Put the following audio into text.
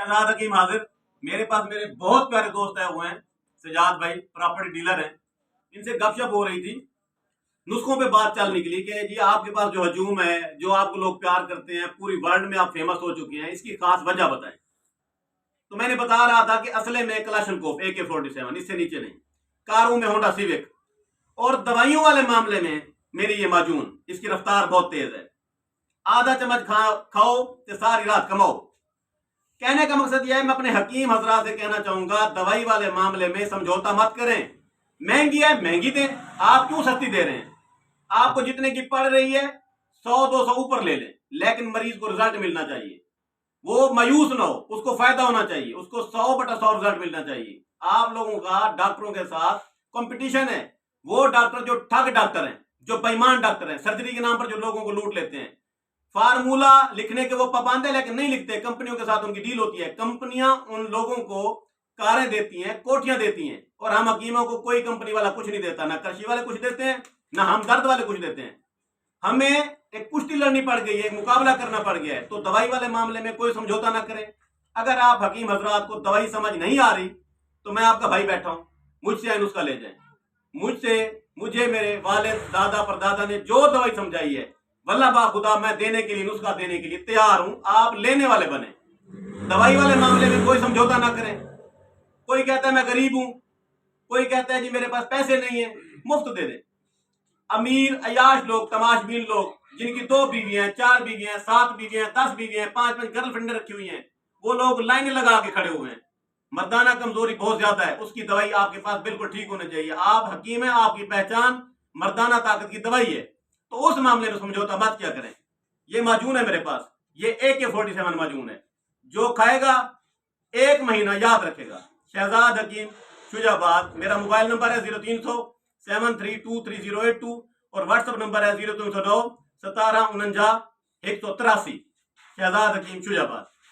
शहजाद हकीम हाजिर। मेरे पास मेरे बहुत प्यारे दोस्त आए हुए हैं, सजाद भाई प्रॉपर्टी डीलर हैं। इनसे गपशप हो रही थी, नुस्खों पे बात चल निकली कि जी आपके पास जो हजूम है, जो आपको लोग प्यार करते हैं, पूरी वर्ल्ड में आप फेमस हो चुके हैं, इसकी खास वजह बताएं। तो मैंने बता रहा था कि असले में कलाशनकोफ AK-47, इससे नीचे नहीं। कारों में होंडा सिविक, और दवाइयों वाले मामले में मेरी ये माजून, इसकी रफ्तार बहुत तेज है। आधा चम्मच खाओ तो सारी रात कमाओ। कहने का मकसद यह है, मैं अपने हकीम हजरात से कहना चाहूंगा, दवाई वाले मामले में समझौता मत करें। महंगी है महंगी दें, आप क्यों सस्ती दे रहे हैं? आपको जितने की पड़ रही है 100-200 ऊपर ले लें, लेकिन मरीज को रिजल्ट मिलना चाहिए। वो मायूस ना हो, उसको फायदा होना चाहिए, उसको 100/100 रिजल्ट मिलना चाहिए। आप लोगों का डॉक्टरों के साथ कंपटीशन है। वो डॉक्टर जो ठग डॉक्टर हैं, जो बेईमान डॉक्टर हैं, सर्जरी के नाम पर जो लोगों को लूट लेते हैं, फार्मूला लिखने के वो पाबंद है लेकिन नहीं लिखते। कंपनियों के साथ उनकी डील होती है, कंपनियां उन लोगों को कारें देती हैं, कोठियां देती हैं, और हम हकीमों को कोई कंपनी वाला कुछ नहीं देता। ना कृषि वाले कुछ देते हैं, ना हम दर्द वाले कुछ देते हैं। हमें एक कुश्ती लड़नी पड़ गई है, एक मुकाबला करना पड़ गया है। तो दवाई वाले मामले में कोई समझौता ना करें। अगर आप हकीम हजरात को दवाई समझ नहीं आ रही तो मैं आपका भाई बैठा हूं, मुझसे नुस्खा ले जाए। मुझे मेरे वालिद दादा परदादा ने जो दवाई समझाई है, वल्लाह बा खुदा मैं देने के लिए, नुस्खा देने के लिए तैयार हूं। आप लेने वाले बने, दवाई वाले मामले में कोई समझौता ना करें। कोई कहता है मैं गरीब हूं, कोई कहता है जी मेरे पास पैसे नहीं है, मुफ्त दे दे। अमीर अयाश लोग, तमाशबीन लोग, जिनकी 2 बीवियां, 4 बीवियां, 7 बीवियां, 10 बीवियां, 5-5 गर्लफ्रेंड रखी हुई हैं, वो लोग लाइन लगा के खड़े हुए हैं। मर्दाना कमजोरी बहुत ज्यादा है, उसकी दवाई आपके पास बिल्कुल ठीक होनी चाहिए। आप हकीम है, आपकी पहचान मर्दाना ताकत की दवाई है, तो उस मामले में समझौता मत क्या करें। ये माजून है मेरे पास, ये AK-47 माजून है, जो खाएगा 1 महीना याद रखेगा। शहजाद हकीम, शुजाबाद। मेरा मोबाइल नंबर है 0300-7323082 और व्हाट्सएप नंबर है 0309-1749-183। शहजाद हकीम, शुजाबाद।